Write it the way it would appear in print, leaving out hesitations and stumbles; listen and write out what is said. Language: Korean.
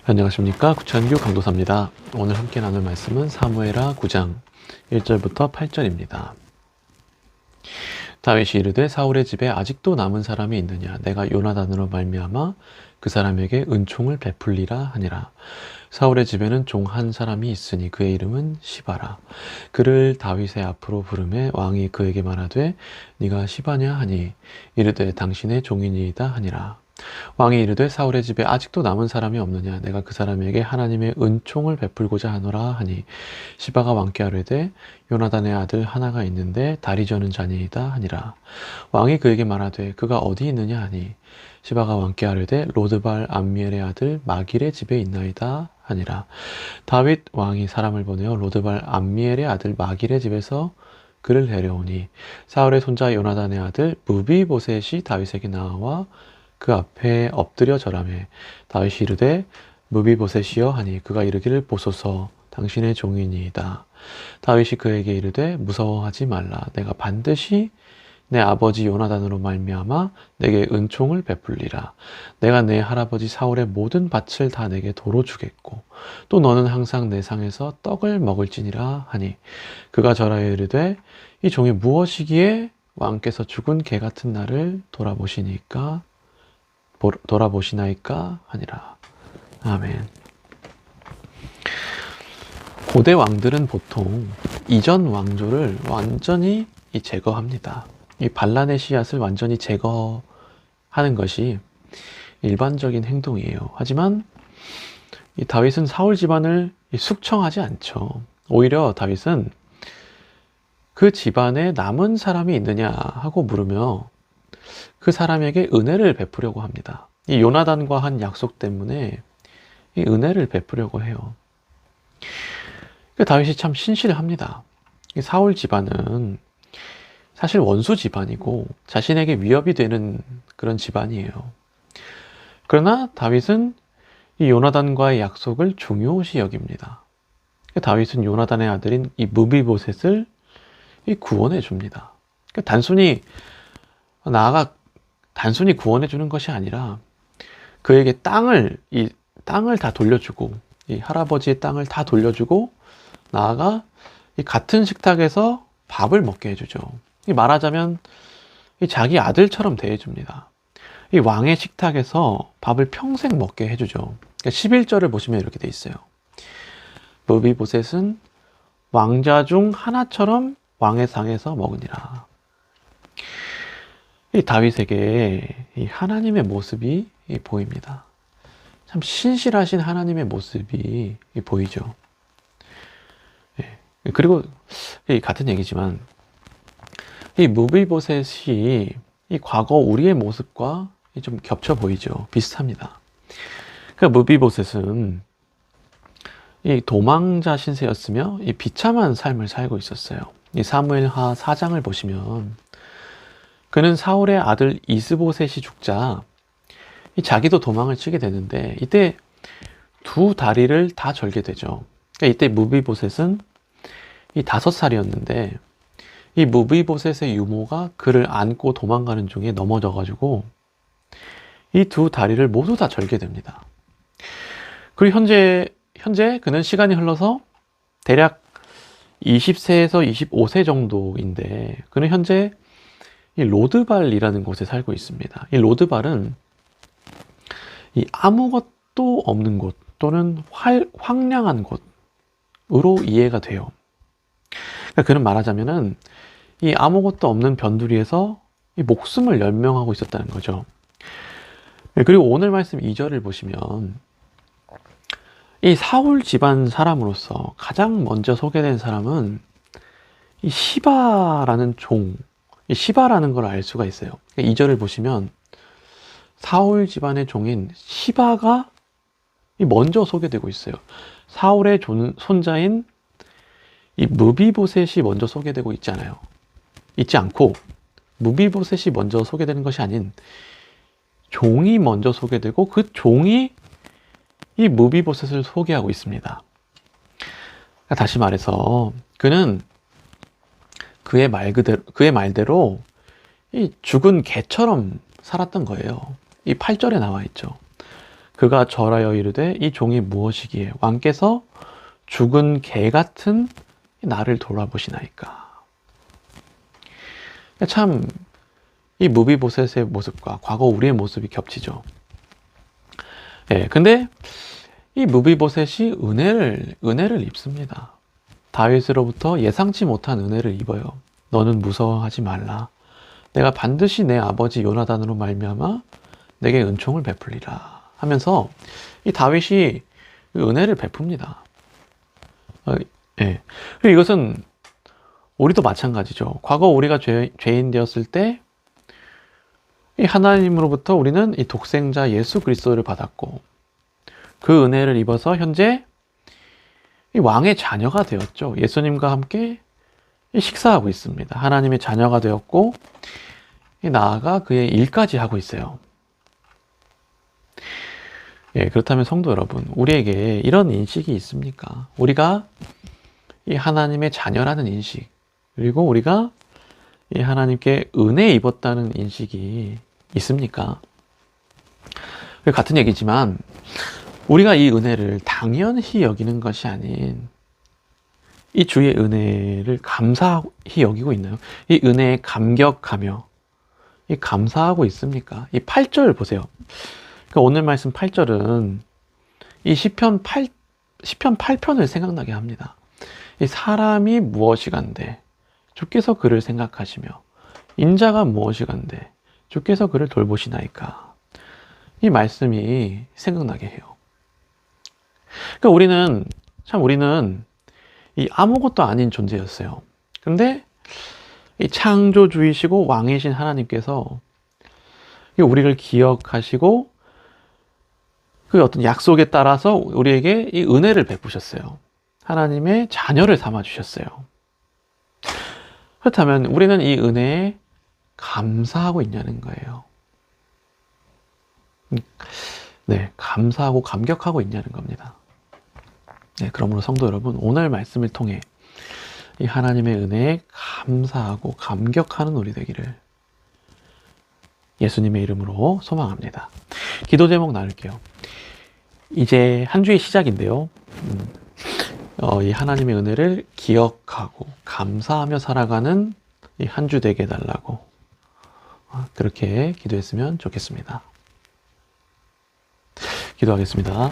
안녕하십니까, 구천규 강도사입니다. 오늘 함께 나눌 말씀은 사무엘하 9장 1절부터 8절입니다. 다윗이 이르되 사울의 집에 아직도 남은 사람이 있느냐? 내가 요나단으로 말미암아 그 사람에게 은총을 베풀리라 하니라. 사울의 집에는 종 한 사람이 있으니 그의 이름은 시바라. 그를 다윗의 앞으로 부르매 왕이 그에게 말하되 네가 시바냐 하니 이르되 당신의 종이니이다 하니라. 왕이 이르되 사울의 집에 아직도 남은 사람이 없느냐? 내가 그 사람에게 하나님의 은총을 베풀고자 하노라 하니 시바가 왕께 아뢰되 요나단의 아들 하나가 있는데 다리 저는 자니이다 하니라. 왕이 그에게 말하되 그가 어디 있느냐 하니 시바가 왕께 아뢰되 로드발 암미엘의 아들 마길의 집에 있나이다 하니라. 다윗 왕이 사람을 보내어 로드발 암미엘의 아들 마길의 집에서 그를 데려오니 사울의 손자 요나단의 아들 무비보셋이 다윗에게 나와 그 앞에 엎드려 절하매 다윗이 이르되 무비보셋이여 하니 그가 이르기를 보소서 당신의 종이니이다. 다윗이 그에게 이르되 무서워하지 말라. 내가 반드시 내 아버지 요나단으로 말미암아 내게 은총을 베풀리라. 내가 내 할아버지 사울의 모든 밭을 다 내게 도로 주겠고 또 너는 항상 내 상에서 떡을 먹을지니라 하니 그가 절하여 이르되 이 종이 무엇이기에 왕께서 죽은 개 같은 나를 돌아보시나이까 하니라. 아멘. 고대 왕들은 보통 이전 왕조를 완전히 제거합니다. 이 반란의 씨앗을 완전히 제거하는 것이 일반적인 행동이에요. 하지만 이 다윗은 사울 집안을 숙청하지 않죠. 오히려 다윗은 그 집안에 남은 사람이 있느냐 하고 물으며 그 사람에게 은혜를 베푸려고 합니다. 이 요나단과 한 약속 때문에 이 은혜를 베푸려고 해요. 다윗이 참 신실합니다. 사울 집안은 사실 원수 집안이고 자신에게 위협이 되는 그런 집안이에요. 그러나 다윗은 이 요나단과의 약속을 중요시 여깁니다. 다윗은 요나단의 아들인 이 무비보셋을 구원해 줍니다. 단순히 구원해 주는 것이 아니라 그에게 땅을 다 돌려주고 이 할아버지의 땅을 다 돌려주고 나아가 이 같은 식탁에서 밥을 먹게 해주죠. 말하자면 자기 아들처럼 대해줍니다. 이 왕의 식탁에서 밥을 평생 먹게 해주죠. 11절을 보시면 이렇게 돼 있어요. 무비보셋은 왕자 중 하나처럼 왕의 상에서 먹으니라. 이 다윗에게 이 하나님의 모습이 보입니다. 참 신실하신 하나님의 모습이 보이죠. 그리고 같은 얘기지만 이 무비보셋이 이 과거 우리의 모습과 좀 겹쳐 보이죠. 비슷합니다. 그 무비보셋은 이 도망자 신세였으며 이 비참한 삶을 살고 있었어요. 이 사무엘하 4장을 보시면 그는 사울의 아들 이스보셋이 죽자 자기도 도망을 치게 되는데 이때 두 다리를 다 절게 되죠. 그러니까 이때 무비보셋은 5살이었는데 이 무비보셋의 유모가 그를 안고 도망가는 중에 넘어져가지고 이 두 다리를 모두 다 절게 됩니다. 그리고 현재 그는 시간이 흘러서 대략 20세에서 25세 정도인데 그는 현재 이 로드발이라는 곳에 살고 있습니다. 이 로드발은 이 아무것도 없는 곳 또는 황량한 곳으로 이해가 돼요. 그러니까 그는 말하자면은 이 아무것도 없는 변두리에서 이 목숨을 연명하고 있었다는 거죠. 그리고 오늘 말씀 2절을 보시면 이 사울 집안 사람으로서 가장 먼저 소개된 사람은 이 시바라는 이 시바라는 걸 알 수가 있어요. 2절을 보시면 사울 집안의 종인 시바가 먼저 소개되고 있어요. 사울의 손자인 이 무비보셋이 먼저 소개되고 있지 않고 무비보셋이 먼저 소개되는 것이 아닌 종이 먼저 소개되고 그 종이 이 무비보셋을 소개하고 있습니다. 다시 말해서 그는 그의 말대로 이 죽은 개처럼 살았던 거예요. 이 8절에 나와 있죠. 그가 절하여 이르되 이 종이 무엇이기에 왕께서 죽은 개 같은 나를 돌아보시나이까. 참 이 무비보셋의 모습과 과거 우리의 모습이 겹치죠. 예, 근데 이 무비보셋이 은혜를 입습니다. 다윗으로부터 예상치 못한 은혜를 입어요. 너는 무서워하지 말라. 내가 반드시 내 아버지 요나단으로 말미암아 내게 은총을 베풀리라 하면서 이 다윗이 은혜를 베풉니다. 예. 그리고 이것은 우리도 마찬가지죠. 과거 우리가 죄인 되었을 때 이 하나님으로부터 우리는 이 독생자 예수 그리스도를 받았고 그 은혜를 입어서 현재 이 왕의 자녀가 되었죠. 예수님과 함께 식사하고 있습니다. 하나님의 자녀가 되었고 나아가 그의 일까지 하고 있어요. 예, 그렇다면 성도 여러분, 우리에게 이런 인식이 있습니까? 우리가 이 하나님의 자녀라는 인식, 그리고 우리가 이 하나님께 은혜 입었다는 인식이 있습니까? 같은 얘기지만 우리가 이 은혜를 당연히 여기는 것이 아닌 이 주의 은혜를 감사히 여기고 있나요? 이 은혜에 감격하며 이 감사하고 있습니까? 이 8절 보세요. 그러니까 오늘 말씀 8절은 이 시편 8편을 생각나게 합니다. 이 사람이 무엇이간데 주께서 그를 생각하시며 인자가 무엇이간데 주께서 그를 돌보시나이까. 이 말씀이 생각나게 해요. 그러니까 우리는 이 아무것도 아닌 존재였어요. 그런데 이 창조주이시고 왕이신 하나님께서 우리를 기억하시고 그 어떤 약속에 따라서 우리에게 이 은혜를 베푸셨어요. 하나님의 자녀를 삼아 주셨어요. 그렇다면 우리는 이 은혜에 감사하고 있냐는 거예요. 네, 감사하고 감격하고 있냐는 겁니다. 네, 그러므로 성도 여러분, 오늘 말씀을 통해 이 하나님의 은혜에 감사하고 감격하는 우리 되기를 예수님의 이름으로 소망합니다. 기도 제목 나눌게요. 이제 한 주의 시작인데요. 이 하나님의 은혜를 기억하고 감사하며 살아가는 이 한 주 되게 해달라고 그렇게 기도했으면 좋겠습니다. 기도하겠습니다.